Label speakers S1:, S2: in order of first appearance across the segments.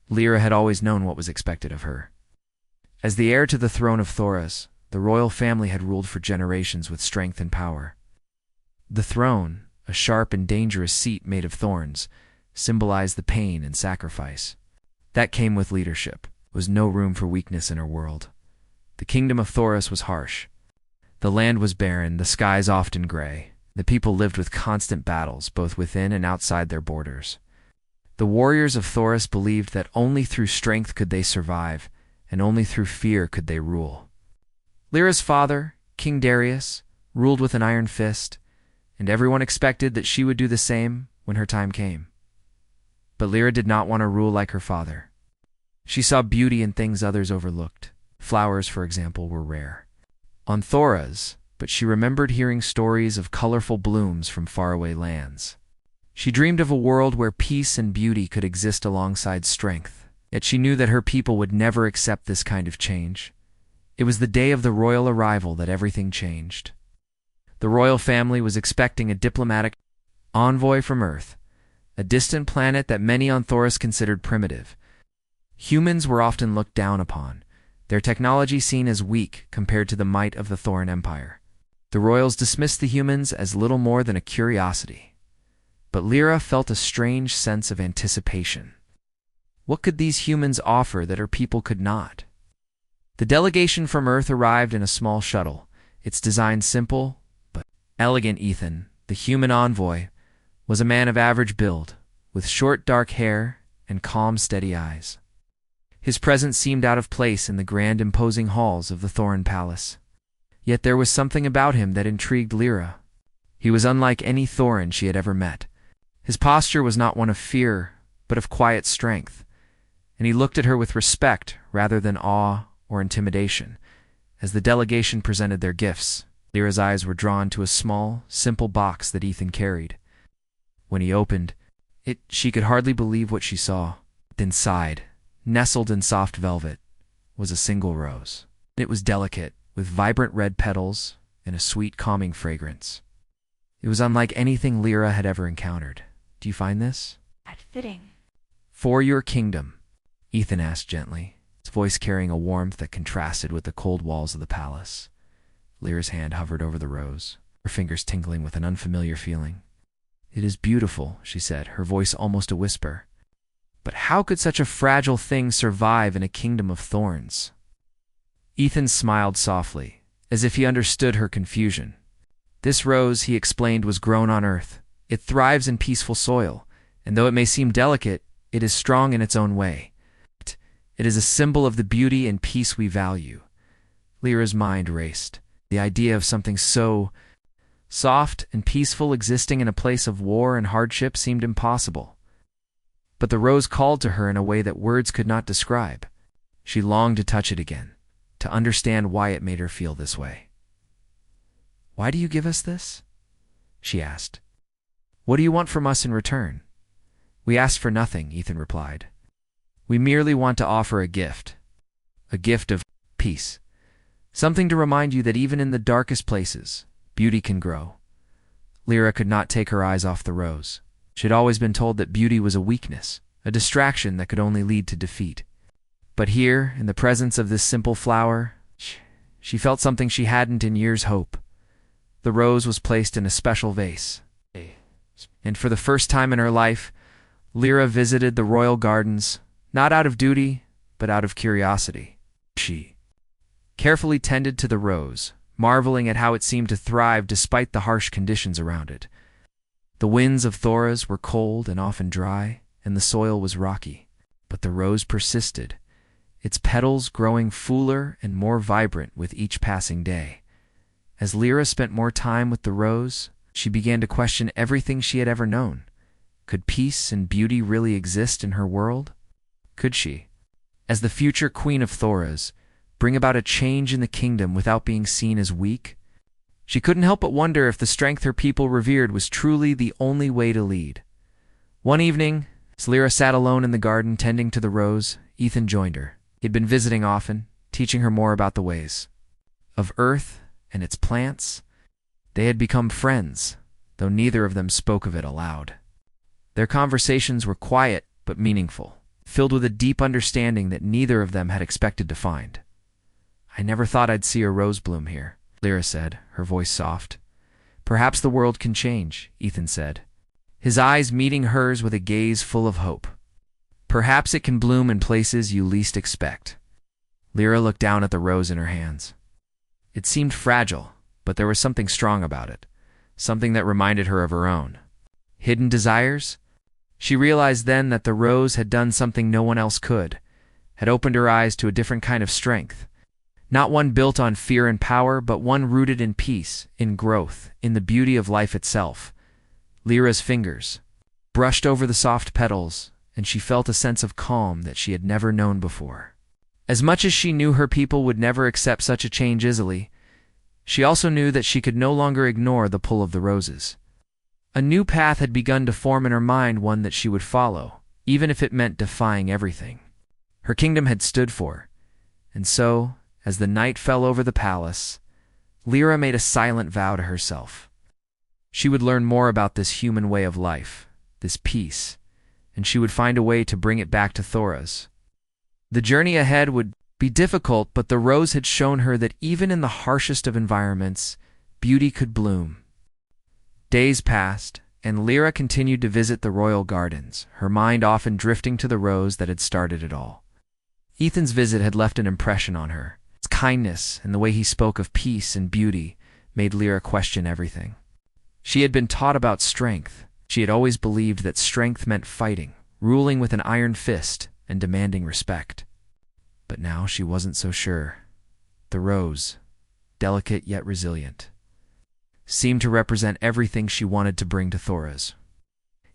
S1: Lyra had always known what was expected of her. As the heir to the throne of Thorns, the royal family had ruled for generations with strength and power. The throne, a sharp and dangerous seat made of thorns, symbolized the pain and sacrifice. That came with leadership. There was no room for weakness in her world. The kingdom of Thorns was harsh. The land was barren, the skies often gray. The people lived with constant battles, both within and outside their borders. The warriors of Thorns believed that only through strength could they survive, and only through fear could they rule. Lyra's father, King Darius, ruled with an iron fist, and everyone expected that she would do the same when her time came. But Lyra did not want to rule like her father. She saw beauty in things others overlooked. Flowers, for example, were rare on Thorns, but she remembered hearing stories of colorful blooms from faraway lands. She dreamed of a world where peace and beauty could exist alongside strength, yet she knew that her people would never accept this kind of change. It was the day of the royal arrival that everything changed. The royal family was expecting a diplomatic envoy from Earth, a distant planet that many on Thorns considered primitive. Humans were often looked down upon, their technology seen as weak compared to the might of the Thorn Empire. The royals dismissed the humans as little more than a curiosity. But Lyra felt a strange sense of anticipation. What could these humans offer that her people could not? The delegation from Earth arrived in a small shuttle, its design simple but elegant. Ethan, the human envoy, was a man of average build, with short dark hair and calm, steady eyes. His presence seemed out of place in the grand, imposing halls of the Thorn Palace. Yet there was something about him that intrigued Lyra. He was unlike any Thorn she had ever met. His posture was not one of fear, but of quiet strength, and he looked at her with respect rather than awe or intimidation. As the delegation presented their gifts, Lyra's eyes were drawn to a small, simple box that Ethan carried. When he opened it, she could hardly believe what she saw. Inside, nestled in soft velvet, was a single rose. It was delicate, with vibrant red petals and a sweet, calming fragrance. It was unlike anything Lyra had ever encountered. Do you find this
S2: fitting?
S1: For your kingdom, Ethan asked gently, his voice carrying a warmth that contrasted with the cold walls of the palace. Lyra's hand hovered over the rose, her fingers tingling with an unfamiliar feeling. "It is beautiful," she said, her voice almost a whisper. "But how could such a fragile thing survive in a kingdom of thorns?" Ethan smiled softly, as if he understood her confusion. "This rose," he explained, "was grown on Earth. It thrives in peaceful soil, and though it may seem delicate, it is strong in its own way. It is a symbol of the beauty and peace we value." Lyra's mind raced. The idea of something so soft and peaceful existing in a place of war and hardship seemed impossible. But the rose called to her in a way that words could not describe. She longed to touch it again, to understand why it made her feel this way. "Why do you give us this?" she asked. "What do you want from us in return?" "We ask for nothing," Ethan replied. "We merely want to offer a gift of peace. Something to remind you that even in the darkest places, beauty can grow." Lyra could not take her eyes off the rose. She had always been told that beauty was a weakness, a distraction that could only lead to defeat. But here, in the presence of this simple flower, she felt something she hadn't in years' hope. The rose was placed in a special vase. And for the first time in her life, Lyra visited the royal gardens, not out of duty, but out of curiosity. She carefully tended to the rose, marveling at how it seemed to thrive despite the harsh conditions around it. The winds of Thorns were cold and often dry, and the soil was rocky. But the rose persisted, its petals growing fuller and more vibrant with each passing day. As Lyra spent more time with the rose, she began to question everything she had ever known. Could peace and beauty really exist in her world? Could she, as the future queen of Thorns, bring about a change in the kingdom without being seen as weak? She couldn't help but wonder if the strength her people revered was truly the only way to lead. One evening, as Lyra sat alone in the garden tending to the rose, Ethan joined her. He'd been visiting often, teaching her more about the ways of Earth and its plants. They had become friends, though neither of them spoke of it aloud. Their conversations were quiet but meaningful, filled with a deep understanding that neither of them had expected to find. "I never thought I'd see a rose bloom here," Lyra said, her voice soft. "Perhaps the world can change," Ethan said, his eyes meeting hers with a gaze full of hope. "Perhaps it can bloom in places you least expect." Lyra looked down at the rose in her hands. It seemed fragile, but there was something strong about it, something that reminded her of her own. Hidden desires? She realized then that the rose had done something no one else could, had opened her eyes to a different kind of strength. Not one built on fear and power, but one rooted in peace, in growth, in the beauty of life itself. Lyra's fingers brushed over the soft petals, and she felt a sense of calm that she had never known before. As much as she knew her people would never accept such a change easily, she also knew that she could no longer ignore the pull of the roses. A new path had begun to form in her mind, one that she would follow, even if it meant defying everything her kingdom had stood for. And so, as the night fell over the palace, Lyra made a silent vow to herself. She would learn more about this human way of life, this peace, and she would find a way to bring it back to Thorns. The journey ahead would be difficult, but the rose had shown her that even in the harshest of environments, beauty could bloom. Days passed, and Lyra continued to visit the royal gardens, her mind often drifting to the rose that had started it all. Ethan's visit had left an impression on her. His kindness and the way he spoke of peace and beauty made Lyra question everything. She had been taught about strength. She had always believed that strength meant fighting, ruling with an iron fist, and demanding respect. But now she wasn't so sure. The rose, delicate yet resilient, seemed to represent everything she wanted to bring to Thorns.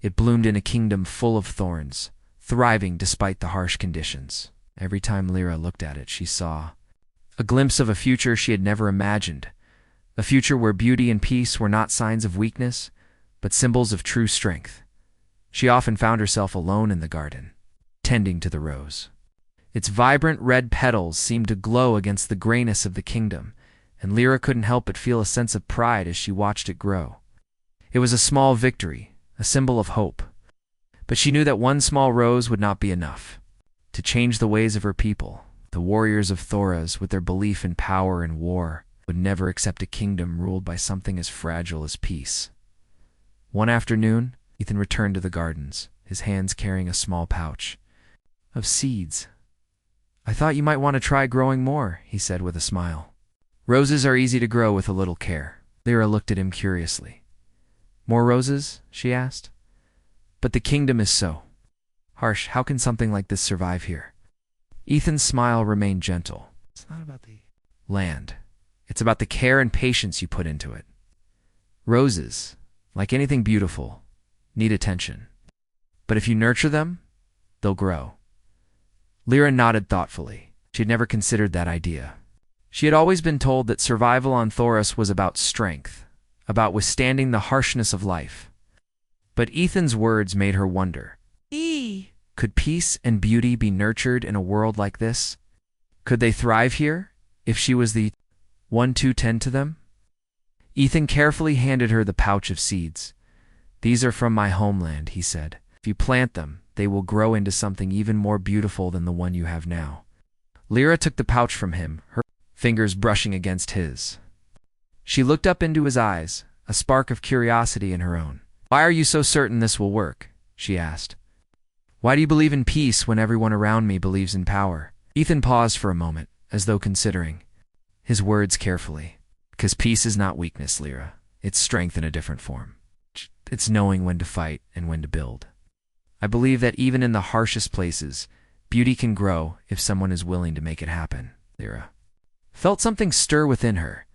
S1: It bloomed in a kingdom full of thorns, thriving despite the harsh conditions. Every time Lyra looked at it, she saw a glimpse of a future she had never imagined, a future where beauty and peace were not signs of weakness, but symbols of true strength. She often found herself alone in the garden, tending to the rose. Its vibrant red petals seemed to glow against the grayness of the kingdom, and Lyra couldn't help but feel a sense of pride as she watched it grow. It was a small victory, a symbol of hope. But she knew that one small rose would not be enough to change the ways of her people. The warriors of Thorns, with their belief in power and war, would never accept a kingdom ruled by something as fragile as peace. One afternoon, Ethan returned to the gardens, his hands carrying a small pouch of seeds. "I thought you might want to try growing more," he said with a smile. "Roses are easy to grow with a little care." Lyra looked at him curiously. "More roses?" she asked. "But the kingdom is so harsh. How can something like this survive here?" Ethan's smile remained gentle. "It's not about the land. It's about the care and patience you put into it. Roses, like anything beautiful, need attention. But if you nurture them, they'll grow." Lyra nodded thoughtfully. She had never considered that idea. She had always been told that survival on Thorns was about strength, about withstanding the harshness of life. But Ethan's words made her wonder. Could peace and beauty be nurtured in a world like this? Could they thrive here, if she was the one to tend to them? Ethan carefully handed her the pouch of seeds. "These are from my homeland," he said. "If you plant them, they will grow into something even more beautiful than the one you have now." Lyra took the pouch from him, her fingers brushing against his. She looked up into his eyes, a spark of curiosity in her own. "Why are you so certain this will work?" she asked. "Why do you believe in peace when everyone around me believes in power?" Ethan paused for a moment, as though considering his words carefully. "Because peace is not weakness, Lyra. It's strength in a different form. It's knowing when to fight and when to build. I believe that even in the harshest places, beauty can grow if someone is willing to make it happen." Lyra felt something stir within her.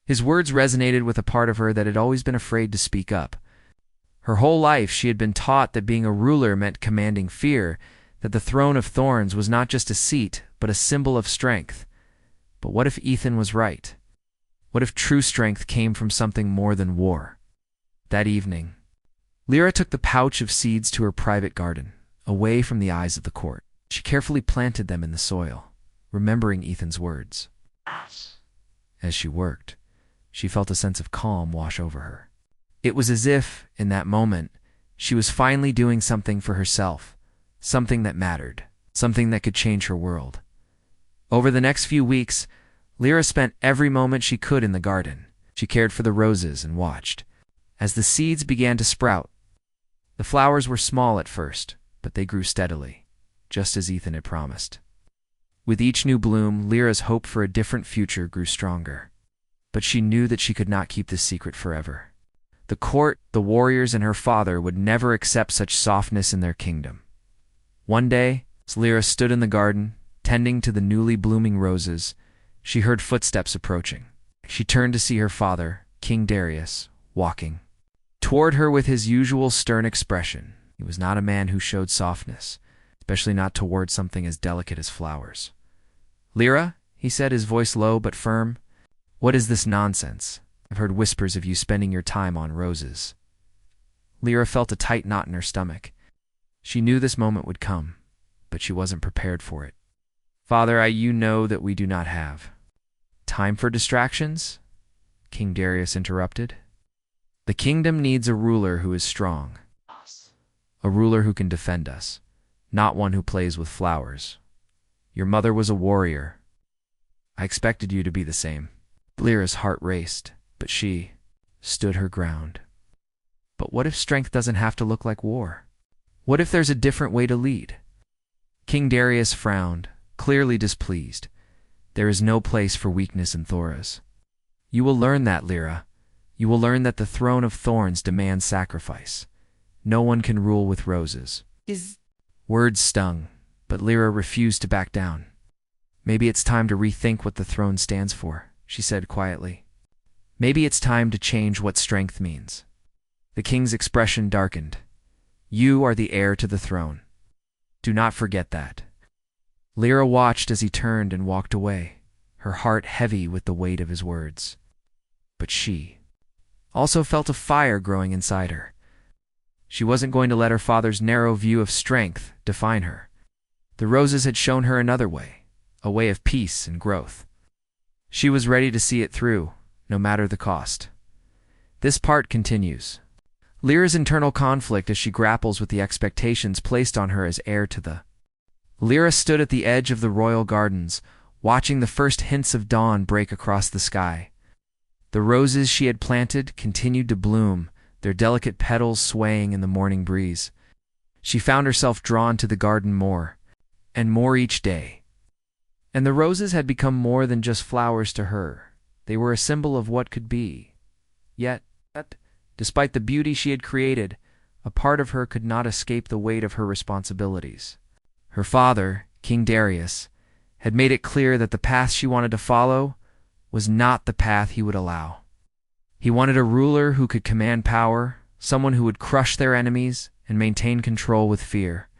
S1: His words resonated with a part of her that had always been afraid to speak up. Her whole life she had been taught that being a ruler meant commanding fear, that the throne of Thorns was not just a seat, but a symbol of strength. But what if Ethan was right? What if true strength came from something more than war? That evening, Lyra took the pouch of seeds to her private garden, away from the eyes of the court. She carefully planted them in the soil, remembering Ethan's words. As she worked, she felt a sense of calm wash over her. It was as if, in that moment, she was finally doing something for herself, something that mattered, something that could change her world. Over the next few weeks, Lyra spent every moment she could in the garden. She cared for the roses and watched. As the seeds began to sprout, the flowers were small at first, but they grew steadily, just as Ethan had promised. With each new bloom, Lyra's hope for a different future grew stronger. But she knew that she could not keep this secret forever. The court, the warriors, and her father would never accept such softness in their kingdom. One day, as Lyra stood in the garden, tending to the newly blooming roses, she heard footsteps approaching. She turned to see her father, King Darius, walking toward her with his usual stern expression. He was not a man who showed softness, especially not toward something as delicate as flowers. "Lyra," he said, his voice low but firm, "what is this nonsense? I've heard whispers of you spending your time on roses." Lyra felt a tight knot in her stomach. She knew this moment would come, but she wasn't prepared for it. "Father, you know that we do not have time for distractions," King Darius interrupted. "The kingdom needs a ruler who is strong, a ruler who can defend us, not one who plays with flowers. Your mother was a warrior. I expected you to be the same." Lyra's heart raced, but she stood her ground. But what if strength doesn't have to look like war? What if there's a different way to lead? King Darius frowned, clearly displeased. "There is no place for weakness in Thorns. You will learn that, Lyra. You will learn that the throne of Thorns demands sacrifice. No one can rule with roses." His words stung, but Lyra refused to back down. "Maybe it's time to rethink what the throne stands for," she said quietly. "Maybe it's time to change what strength means." The king's expression darkened. "You are the heir to the throne. Do not forget that." Lyra watched as he turned and walked away, her heart heavy with the weight of his words. But she also felt a fire growing inside her. She wasn't going to let her father's narrow view of strength define her. The roses had shown her another way, a way of peace and growth. She was ready to see it through, no matter the cost. This part continues. Lyra's internal conflict as she grapples with the expectations placed on her as heir to the. Lyra stood at the edge of the royal gardens, watching the first hints of dawn break across the sky. The roses she had planted continued to bloom, their delicate petals swaying in the morning breeze. She found herself drawn to the garden more and more each day. And the roses had become more than just flowers to her. They were a symbol of what could be. Yet, despite the beauty she had created, a part of her could not escape the weight of her responsibilities. Her father, King Darius, had made it clear that the path she wanted to follow was not the path he would allow. He wanted a ruler who could command power, someone who would crush their enemies and maintain control with fear.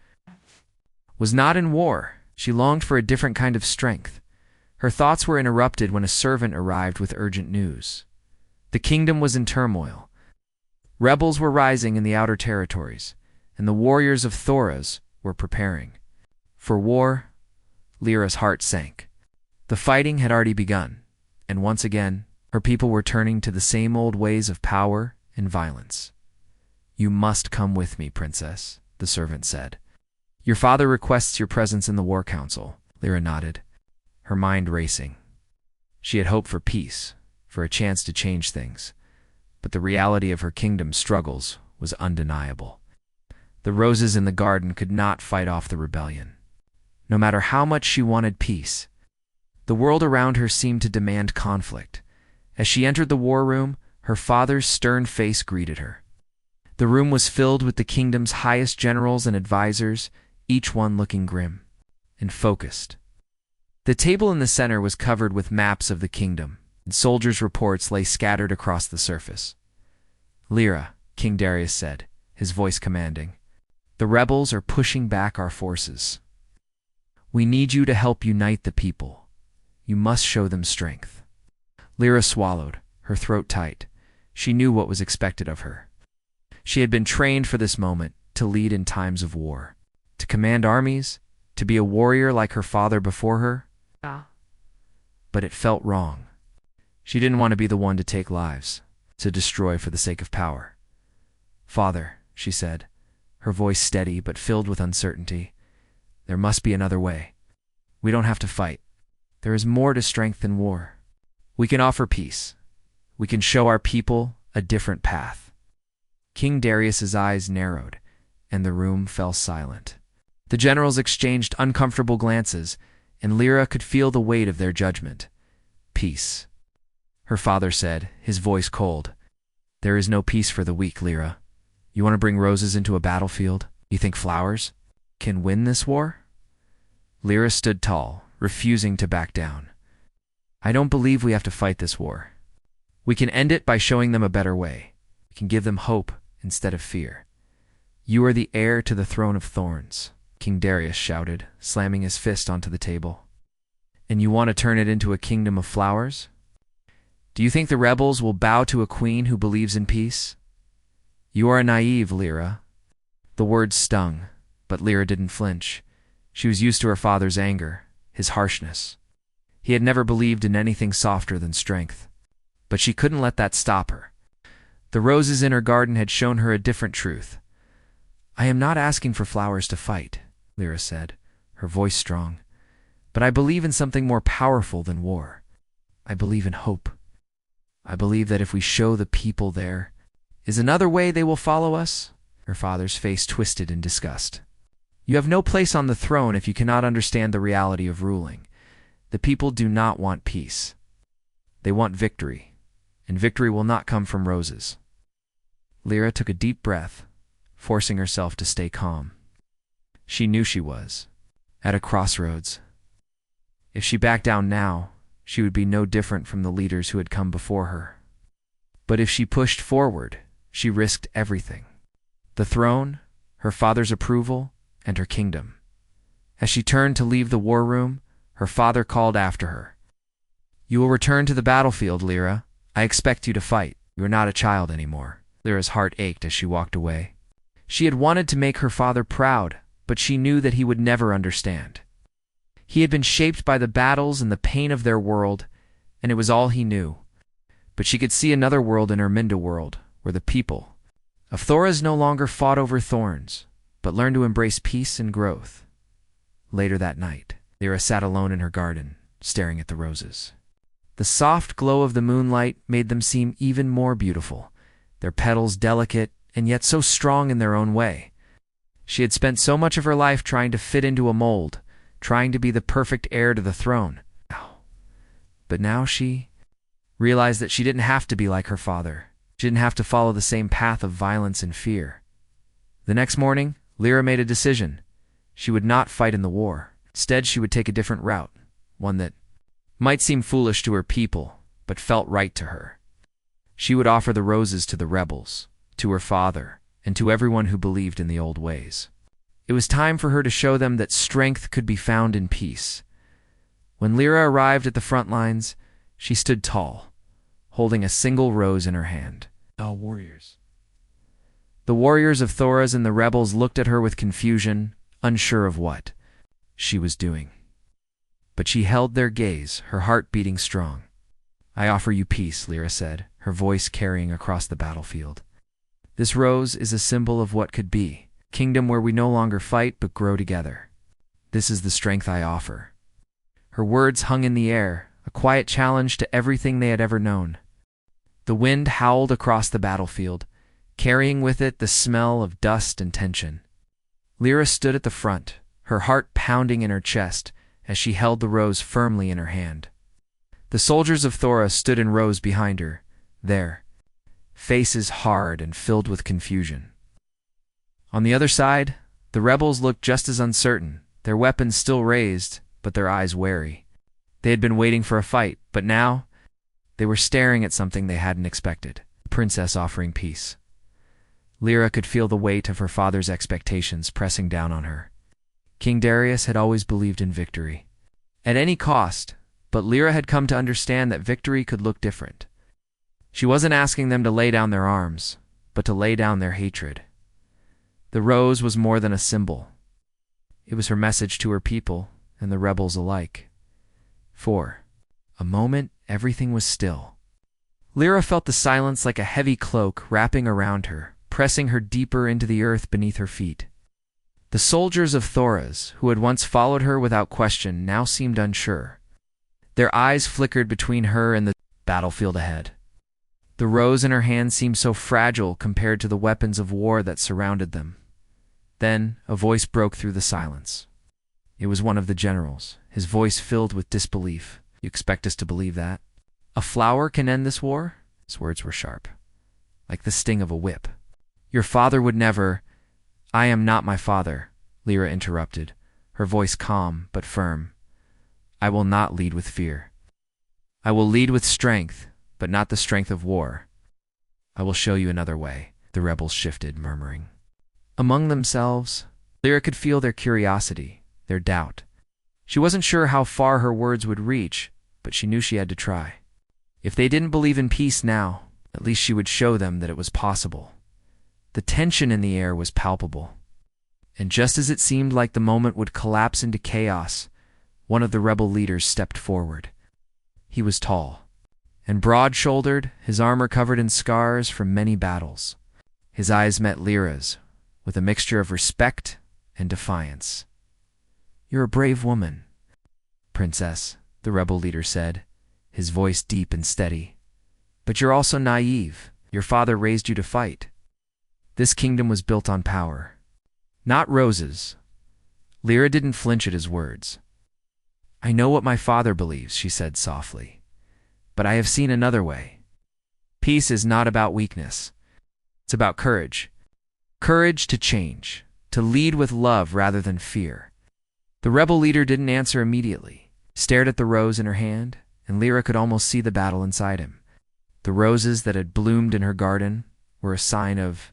S1: Was not in war. She longed for a different kind of strength. Her thoughts were interrupted when a servant arrived with urgent news. The kingdom was in turmoil. Rebels were rising in the outer territories, and the warriors of Thorns were preparing. For war, Lyra's heart sank. The fighting had already begun, and once again, her people were turning to the same old ways of power and violence. "You must come with me, princess," the servant said. "Your father requests your presence in the war council." Lyra nodded, her mind racing. She had hoped for peace, for a chance to change things, but the reality of her kingdom's struggles was undeniable. The roses in the garden could not fight off the rebellion. No matter how much she wanted peace, the world around her seemed to demand conflict. As she entered the war room, her father's stern face greeted her. The room was filled with the kingdom's highest generals and advisors, each one looking grim and focused. The table in the center was covered with maps of the kingdom, and soldiers' reports lay scattered across the surface. "Lyra," King Darius said, his voice commanding, "the rebels are pushing back our forces. We need you to help unite the people. You must show them strength." Lyra swallowed, her throat tight. She knew what was expected of her. She had been trained for this moment, to lead in times of war, to command armies, to be a warrior like her father before her. But it felt wrong. She didn't want to be the one to take lives, to destroy for the sake of power. "Father," she said, her voice steady but filled with uncertainty. "There must be another way. We don't have to fight. There is more to strength than war. We can offer peace. We can show our people a different path." King Darius's eyes narrowed, and the room fell silent. The generals exchanged uncomfortable glances, and Lyra could feel the weight of their judgment. "Peace," her father said, his voice cold. "There is no peace for the weak, Lyra. You want to bring roses into a battlefield? You think flowers can win this war?" Lyra stood tall, refusing to back down. "I don't believe we have to fight this war. We can end it by showing them a better way. We can give them hope instead of fear." "You are the heir to the throne of Thorns," King Darius shouted, slamming his fist onto the table. "And you want to turn it into a kingdom of flowers? Do you think the rebels will bow to a queen who believes in peace? You are naive, Lyra." The words stung, but Lyra didn't flinch. She was used to her father's anger, his harshness. He had never believed in anything softer than strength. But she couldn't let that stop her. The roses in her garden had shown her a different truth. "I am not asking for flowers to fight," Lyra said, her voice strong. "But I believe in something more powerful than war. I believe in hope. I believe that if we show the people there is another way, they will follow us." Her father's face twisted in disgust. "You have no place on the throne if you cannot understand the reality of ruling. The people do not want peace. They want victory, and victory will not come from roses." Lyra took a deep breath, forcing herself to stay calm. She knew she was at a crossroads. If she backed down now, she would be no different from the leaders who had come before her. But if she pushed forward, she risked everything: the throne, her father's approval, and her kingdom. As she turned to leave the war room, her father called after her. "You will return to the battlefield, Lyra. I expect you to fight. You are not a child anymore." Lyra's heart ached as she walked away. She had wanted to make her father proud, but she knew that he would never understand. He had been shaped by the battles and the pain of their world, and it was all he knew. But she could see another world in her Minda world, where the people of Thoras no longer fought over thorns, but learned to embrace peace and growth. Later that night, Lyra sat alone in her garden, staring at the roses. The soft glow of the moonlight made them seem even more beautiful, their petals delicate and yet so strong in their own way. She had spent so much of her life trying to fit into a mold, trying to be the perfect heir to the throne. But now she realized that she didn't have to be like her father. She didn't have to follow the same path of violence and fear. The next morning, Lyra made a decision. She would not fight in the war. Instead, she would take a different route, one that might seem foolish to her people, but felt right to her. She would offer the roses to the rebels, to her father, and to everyone who believed in the old ways. It was time for her to show them that strength could be found in peace. When Lyra arrived at the front lines, she stood tall, holding a single rose in her hand. "All warriors." The warriors of Thoras and the rebels looked at her with confusion, unsure of what she was doing. But she held their gaze, her heart beating strong. "I offer you peace," Lyra said, her voice carrying across the battlefield. "This rose is a symbol of what could be, a kingdom where we no longer fight but grow together. This is the strength I offer." Her words hung in the air, a quiet challenge to everything they had ever known. The wind howled across the battlefield, carrying with it the smell of dust and tension. Lyra stood at the front, her heart pounding in her chest as she held the rose firmly in her hand. The soldiers of Thora stood in rows behind her, their faces hard and filled with confusion. On the other side, the rebels looked just as uncertain, their weapons still raised, but their eyes wary. They had been waiting for a fight, but now they were staring at something they hadn't expected: the princess offering peace. Lyra could feel the weight of her father's expectations pressing down on her. King Darius had always believed in victory, at any cost, but Lyra had come to understand that victory could look different. She wasn't asking them to lay down their arms, but to lay down their hatred. The rose was more than a symbol. It was her message to her people and the rebels alike. For a moment, everything was still. Lyra felt the silence like a heavy cloak wrapping around her, pressing her deeper into the earth beneath her feet. The soldiers of Thorns, who had once followed her without question, now seemed unsure. Their eyes flickered between her and the battlefield ahead. The rose in her hand seemed so fragile compared to the weapons of war that surrounded them. Then a voice broke through the silence. It was one of the generals, his voice filled with disbelief. "You expect us to believe that? A flower can end this war?" His words were sharp, like the sting of a whip. "Your father would never—" "I am not my father," Lyra interrupted, her voice calm but firm. "I will not lead with fear. I will lead with strength, but not the strength of war. I will show you another way." The rebels shifted, murmuring. Among themselves, Lyra could feel their curiosity, their doubt. She wasn't sure how far her words would reach, but she knew she had to try. If they didn't believe in peace now, at least she would show them that it was possible. The tension in the air was palpable. And just as it seemed like the moment would collapse into chaos, one of the rebel leaders stepped forward. He was tall and broad-shouldered, his armor covered in scars from many battles. His eyes met Lyra's, with a mixture of respect and defiance. "You're a brave woman, Princess," the rebel leader said, his voice deep and steady. "But you're also naive. Your father raised you to fight. This kingdom was built on power, not roses." Lyra didn't flinch at his words. "I know what my father believes," she said softly, "but I have seen another way. Peace is not about weakness. It's about courage. Courage to change, to lead with love rather than fear." The rebel leader didn't answer immediately, stared at the rose in her hand, and Lyra could almost see the battle inside him. The roses that had bloomed in her garden were a sign of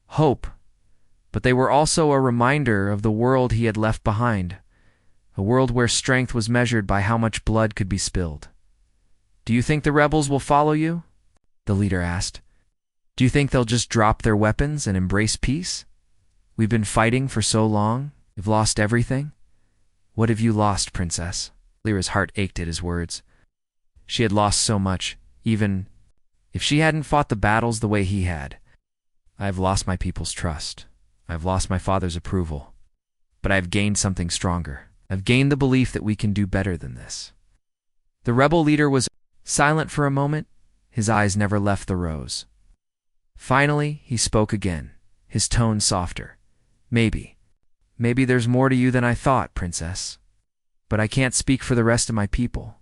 S1: hope, but they were also a reminder of the world he had left behind, a world where strength was measured by how much blood could be spilled. "Do you think the rebels will follow you?" the leader asked. "Do you think they'll just drop their weapons and embrace peace? We've been fighting for so long. We've lost everything." "What have you lost, Princess?" Lyra's heart ached at his words. She had lost so much, even if she hadn't fought the battles the way he had. "I have lost my people's trust. I have lost my father's approval. But I have gained something stronger. I've gained the belief that we can do better than this." The rebel leader was silent for a moment. His eyes never left the rose. Finally, he spoke again, his tone softer. Maybe there's more to you than I thought, Princess. But I can't speak for the rest of my people."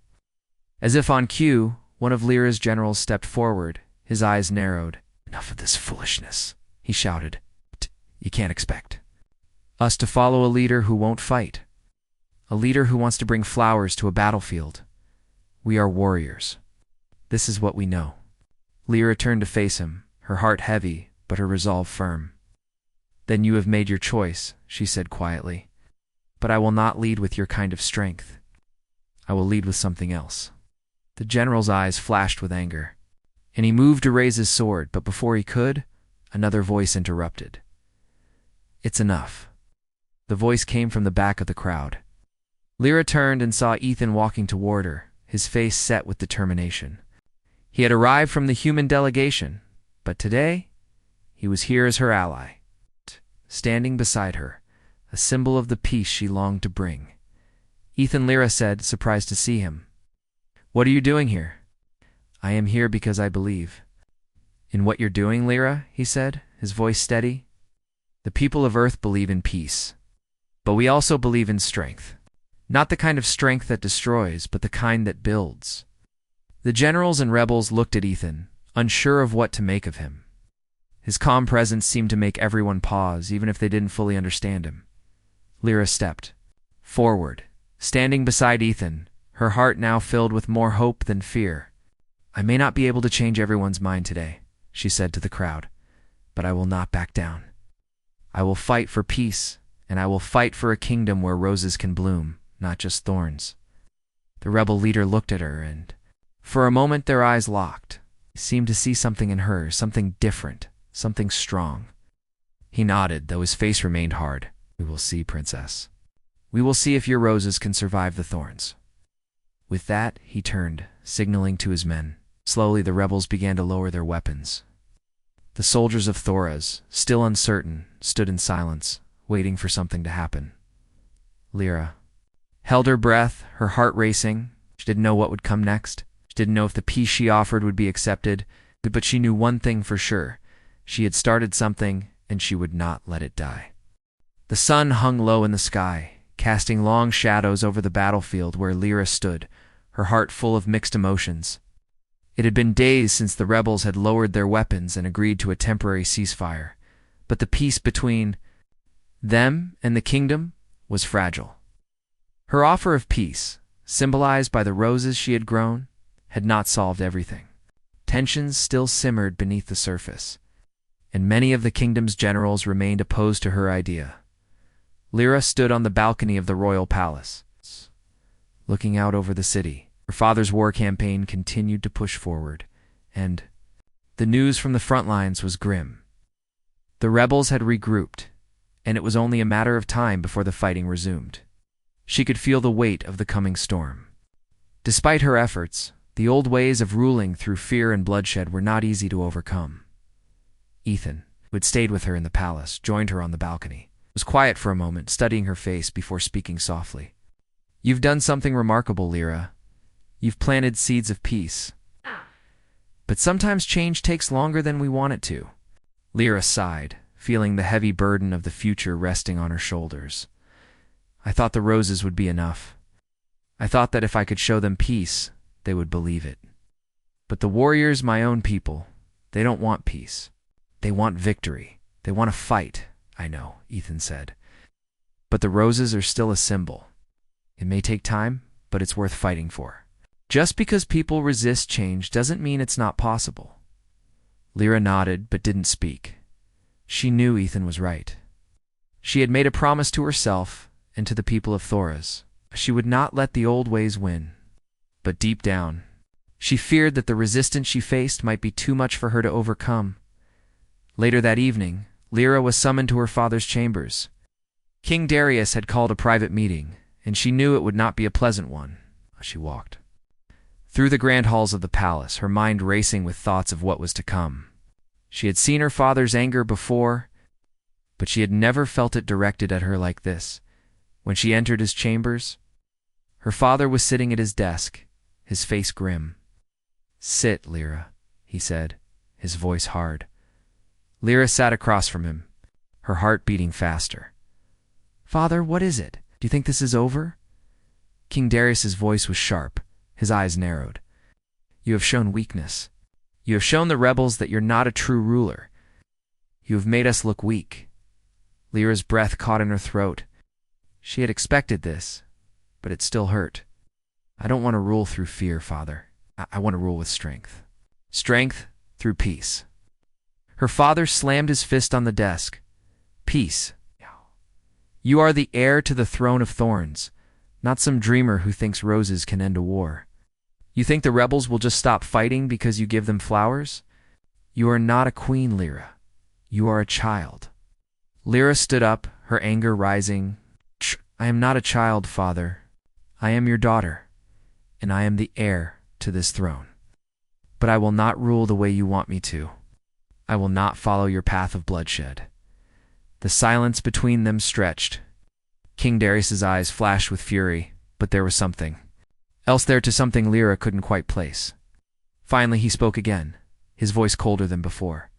S1: As if on cue, one of Lyra's generals stepped forward, his eyes narrowed. "Enough of this foolishness," he shouted. "You can't expect us to follow a leader who won't fight, a leader who wants to bring flowers to a battlefield. We are warriors. This is what we know." Lyra turned to face him, her heart heavy, but her resolve firm. "Then you have made your choice," she said quietly. "But I will not lead with your kind of strength. I will lead with something else." The general's eyes flashed with anger, and he moved to raise his sword, but before he could, another voice interrupted. "It's enough." The voice came from the back of the crowd. Lyra turned and saw Ethan walking toward her, his face set with determination. He had arrived from the human delegation, but today he was here as her ally, standing beside her, a symbol of the peace she longed to bring. "Ethan," Lyra said, surprised to see him. "What are you doing here?" "I am here because I believe." "In what you're doing, Lyra?" he said, his voice steady. "The people of Earth believe in peace, but we also believe in strength. Not the kind of strength that destroys, but the kind that builds." The generals and rebels looked at Ethan, unsure of what to make of him. His calm presence seemed to make everyone pause, even if they didn't fully understand him. Lyra stepped forward, standing beside Ethan, her heart now filled with more hope than fear. "I may not be able to change everyone's mind today," she said to the crowd, "but I will not back down. I will fight for peace, and I will fight for a kingdom where roses can bloom, not just thorns." The rebel leader looked at her, and for a moment their eyes locked. He seemed to see something in her, something different, something strong. He nodded, though his face remained hard. "We will see, Princess. We will see if your roses can survive the thorns." With that, he turned, signaling to his men. Slowly, the rebels began to lower their weapons. The soldiers of Thorns, still uncertain, stood in silence, waiting for something to happen. Lyra held her breath, her heart racing. She didn't know what would come next. She didn't know if the peace she offered would be accepted, but she knew one thing for sure. She had started something, and she would not let it die. The sun hung low in the sky, casting long shadows over the battlefield where Lyra stood, her heart full of mixed emotions. It had been days since the rebels had lowered their weapons and agreed to a temporary ceasefire, but the peace between them and the kingdom was fragile. Her offer of peace, symbolized by the roses she had grown, had not solved everything. Tensions still simmered beneath the surface, and many of the kingdom's generals remained opposed to her idea. Lyra stood on the balcony of the royal palace, looking out over the city. Her father's war campaign continued to push forward, and the news from the front lines was grim. The rebels had regrouped, and it was only a matter of time before the fighting resumed. She could feel the weight of the coming storm. Despite her efforts, the old ways of ruling through fear and bloodshed were not easy to overcome. Ethan, who had stayed with her in the palace, joined her on the balcony. He was quiet for a moment, studying her face before speaking softly. "You've done something remarkable, Lyra. You've planted seeds of peace. But sometimes change takes longer than we want it to." Lyra sighed, feeling the heavy burden of the future resting on her shoulders. "I thought the roses would be enough. I thought that if I could show them peace, they would believe it. But the warriors, my own people, they don't want peace. They want victory. They want to fight, I know," Ethan said. "But the roses are still a symbol. It may take time, but it's worth fighting for. Just because people resist change doesn't mean it's not possible." Lyra nodded but didn't speak. She knew Ethan was right. She had made a promise to herself and to the people of Thorns. She would not let the old ways win. But deep down, she feared that the resistance she faced might be too much for her to overcome. Later that evening, Lyra was summoned to her father's chambers. King Darius had called a private meeting, and she knew it would not be a pleasant one as she walked through the grand halls of the palace, her mind racing with thoughts of what was to come. She had seen her father's anger before, but she had never felt it directed at her like this. When she entered his chambers, her father was sitting at his desk, his face grim. "Sit, Lyra," he said, his voice hard. Lyra sat across from him, her heart beating faster. "Father, what is it? Do you think this is over?" King Darius's voice was sharp, his eyes narrowed. "You have shown weakness. You have shown the rebels that you're not a true ruler. You have made us look weak." Lyra's breath caught in her throat. She had expected this, but it still hurt. "I don't want to rule through fear, Father. I want to rule with strength. Strength through peace." Her father slammed his fist on the desk. "Peace. You are the heir to the throne of Thorns, not some dreamer who thinks roses can end a war. You think the rebels will just stop fighting because you give them flowers? You are not a queen, Lyra. You are a child." Lyra stood up, her anger rising. "I am not a child, Father. I am your daughter, and I am the heir to this throne. But I will not rule the way you want me to. I will not follow your path of bloodshed." The silence between them stretched. King Darius's eyes flashed with fury, but there was something else there, to something Lyra couldn't quite place. Finally he spoke again, his voice colder than before.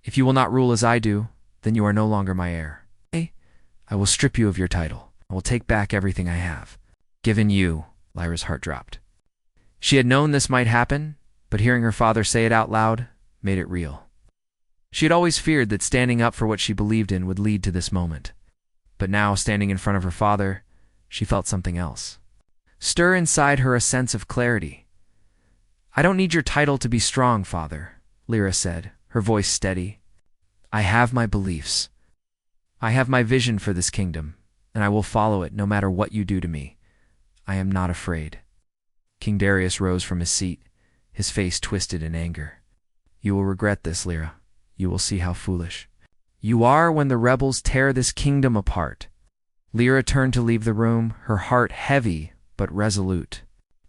S1: "If you will not rule as I do, then you are no longer my heir. I will strip you of your title. I will take back everything I have given you." Lyra's heart dropped. She had known this might happen, but hearing her father say it out loud made it real. She had always feared that standing up for what she believed in would lead to this moment. But now, standing in front of her father, she felt something else stir inside her, a sense of clarity. "I don't need your title to be strong, Father," Lyra said, her voice steady. "I have my beliefs. I have my vision for this kingdom, and I will follow it no matter what you do to me. I am not afraid." King Darius rose from his seat, his face twisted in anger. "You will regret this, Lyra. You will see how foolish you are when the rebels tear this kingdom apart." Lyra turned to leave the room, her heart heavy but resolute.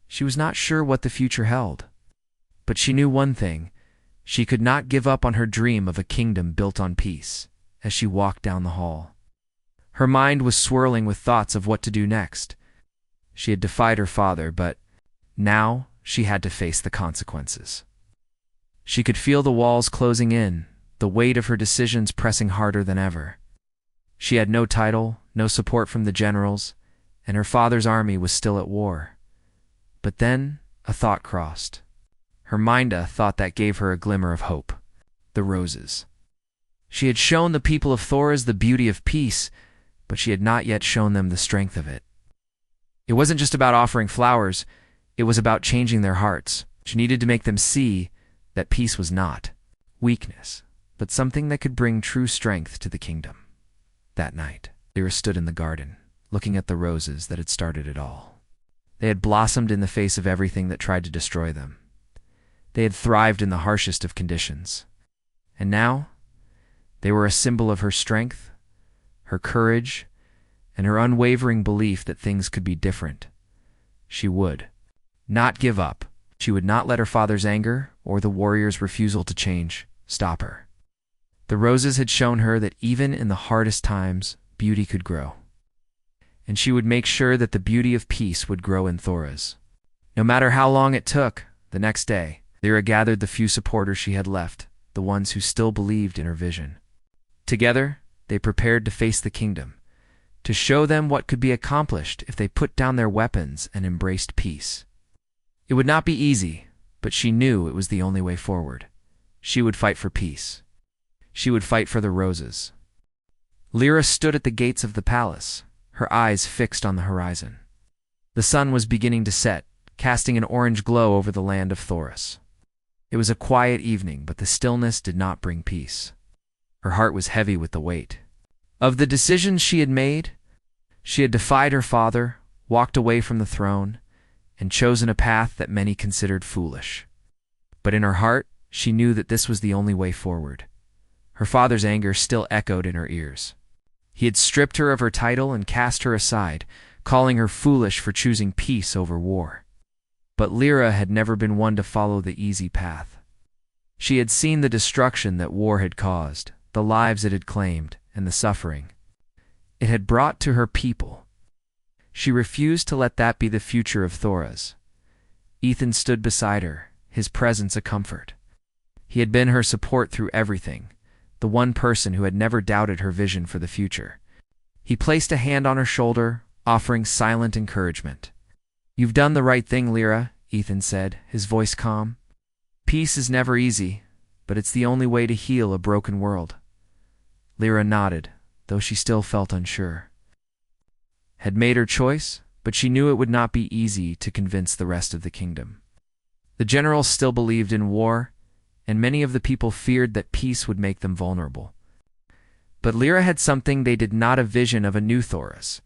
S1: She was not sure what the future held, but she knew one thing: She could not give up on her dream of a kingdom built on peace. As she walked down the hall, her mind was swirling with thoughts of what to do next. She had defied her father, but now she had to face the consequences. She could feel the walls closing in, the weight of her decisions pressing harder than ever. She had no title, no support from the generals, and her father's army was still at war. But then a thought crossed. Her mind, a thought that gave her a glimmer of hope. The roses. She had shown the people of Thorns the beauty of peace, but she had not yet shown them the strength of it. It wasn't just about offering flowers, it was about changing their hearts. She needed to make them see that peace was not weakness, but something that could bring true strength to the kingdom. That night, Lyra stood in the garden, looking at the roses that had started it all. They had blossomed in the face of everything that tried to destroy them. They had thrived in the harshest of conditions. And now, they were a symbol of her strength, her courage, and her unwavering belief that things could be different. She would not give up. She would not let her father's anger or the warrior's refusal to change stop her. The roses had shown her that even in the hardest times, beauty could grow. And she would make sure that the beauty of peace would grow in Thorns. No matter how long it took, the next day, Lyra gathered the few supporters she had left, the ones who still believed in her vision. Together, they prepared to face the kingdom, to show them what could be accomplished if they put down their weapons and embraced peace. It would not be easy, but she knew it was the only way forward. She would fight for peace. She would fight for the roses. Lyra stood at the gates of the palace, her eyes fixed on the horizon. The sun was beginning to set, casting an orange glow over the land of Thorns. It was a quiet evening, but the stillness did not bring peace. Her heart was heavy with the weight of the decisions she had made. She had defied her father, walked away from the throne, and chosen a path that many considered foolish. But in her heart, she knew that this was the only way forward. Her father's anger still echoed in her ears. He had stripped her of her title and cast her aside, calling her foolish for choosing peace over war. But Lyra had never been one to follow the easy path. She had seen the destruction that war had caused, the lives it had claimed, and the suffering it had brought to her people. She refused to let that be the future of Thorns. Ethan stood beside her, his presence a comfort. He had been her support through everything, the one person who had never doubted her vision for the future. He placed a hand on her shoulder, offering silent encouragement. "You've done the right thing, Lyra," Ethan said, his voice calm. "Peace is never easy, but it's the only way to heal a broken world." Lyra nodded, though she still felt unsure. Had made her choice, but she knew it would not be easy to convince the rest of the kingdom. The generals still believed in war, and many of the people feared that peace would make them vulnerable. But Lyra had something they did not: a vision of a new Thorns,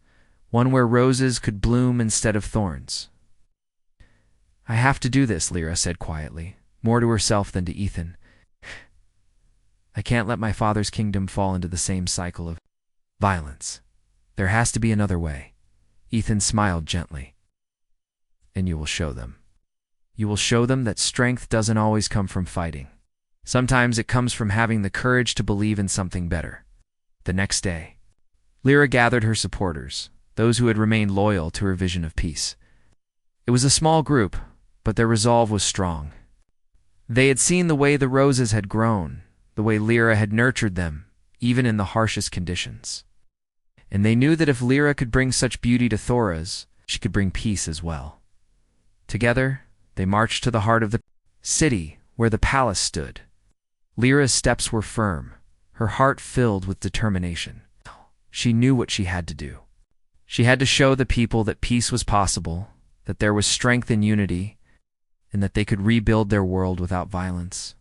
S1: one where roses could bloom instead of thorns. "I have to do this," Lyra said quietly, more to herself than to Ethan. "I can't let my father's kingdom fall into the same cycle of violence. There has to be another way." Ethan smiled gently. "And you will show them. You will show them that strength doesn't always come from fighting. Sometimes it comes from having the courage to believe in something better." The next day, Lyra gathered her supporters, those who had remained loyal to her vision of peace. It was a small group, but their resolve was strong. They had seen the way the roses had grown, the way Lyra had nurtured them, even in the harshest conditions. And they knew that if Lyra could bring such beauty to Thorns, she could bring peace as well. Together, they marched to the heart of the city where the palace stood. Lyra's steps were firm, her heart filled with determination. She knew what she had to do. She had to show the people that peace was possible, that there was strength in unity, and that they could rebuild their world without violence.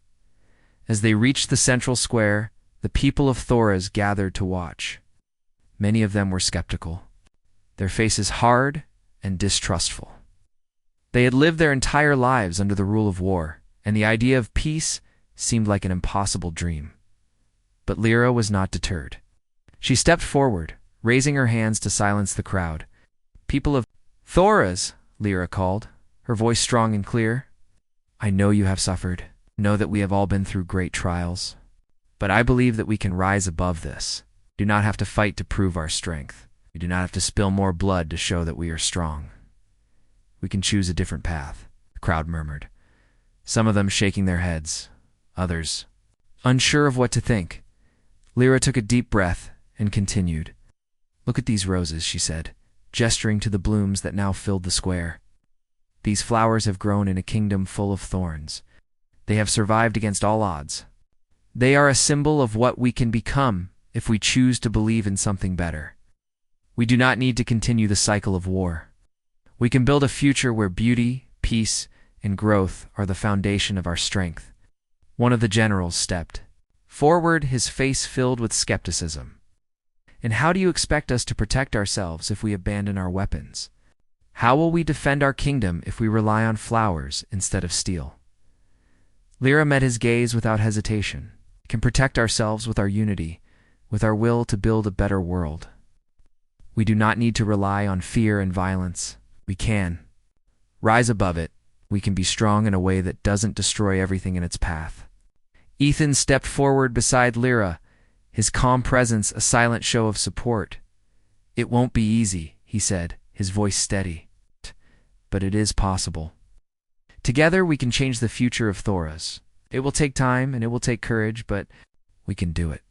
S1: As they reached the central square, the people of Thorns gathered to watch. Many of them were skeptical, their faces hard and distrustful. They had lived their entire lives under the rule of war, and the idea of peace seemed like an impossible dream. But Lyra was not deterred. She stepped forward, raising her hands to silence the crowd. "People of Thorns," Lyra called, her voice strong and clear, "I know you have suffered. Know that we have all been through great trials. But I believe that we can rise above this. We do not have to fight to prove our strength. We do not have to spill more blood to show that we are strong. We can choose a different path, the crowd murmured. Some of them shaking their heads, others unsure of what to think. Lyra took a deep breath and continued. Look at these roses, she said, gesturing to the blooms that now filled the square. These flowers have grown in a kingdom full of thorns. They have survived against all odds. They are a symbol of what we can become if we choose to believe in something better. We do not need to continue the cycle of war. We can build a future where beauty, peace, and growth are the foundation of our strength. One of the generals stepped forward, his face filled with skepticism. And how do you expect us to protect ourselves if we abandon our weapons? How will we defend our kingdom if we rely on flowers instead of steel? Lyra met his gaze without hesitation. We can protect ourselves with our unity, with our will to build a better world. We do not need to rely on fear and violence. We can rise above it. We can be strong in a way that doesn't destroy everything in its path. Ethan stepped forward beside Lyra, his calm presence a silent show of support. It won't be easy, he said, his voice steady. But it is possible. Together we can change the future of Thorns. It will take time and it will take courage, but we can do it.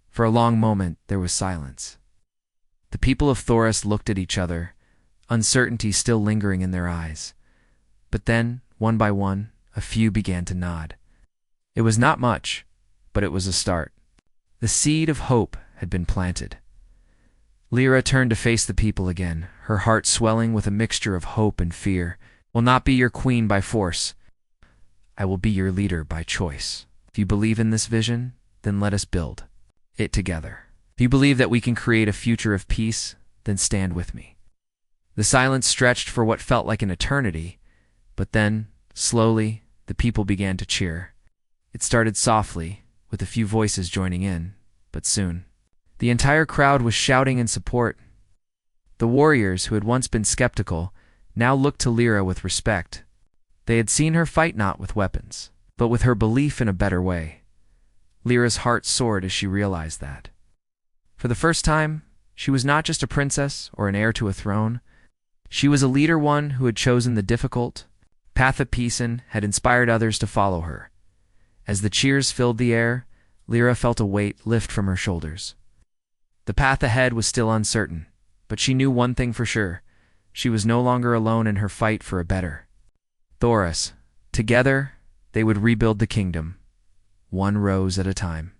S1: For a long moment there was silence. The people of Thorns looked at each other, uncertainty still lingering in their eyes. But then, one by one, a few began to nod. It was not much, but it was a start. The seed of hope had been planted. Lyra turned to face the people again, her heart swelling with a mixture of hope and fear. I will not be your queen by force. I will be your leader by choice. If you believe in this vision, then let us build it together. If you believe that we can create a future of peace, then stand with me. The silence stretched for what felt like an eternity, but then, slowly, the people began to cheer. It started softly, with a few voices joining in, but soon the entire crowd was shouting in support. The warriors, who had once been skeptical, now looked to Lyra with respect. They had seen her fight not with weapons, but with her belief in a better way. Lyra's heart soared as she realized that. For the first time, she was not just a princess or an heir to a throne. She was a leader, one who had chosen the difficult path of peace and had inspired others to follow her. As the cheers filled the air, Lyra felt a weight lift from her shoulders. The path ahead was still uncertain, but she knew one thing for sure. She was no longer alone in her fight for a better Thorns. Together, they would rebuild the kingdom, one rose at a time.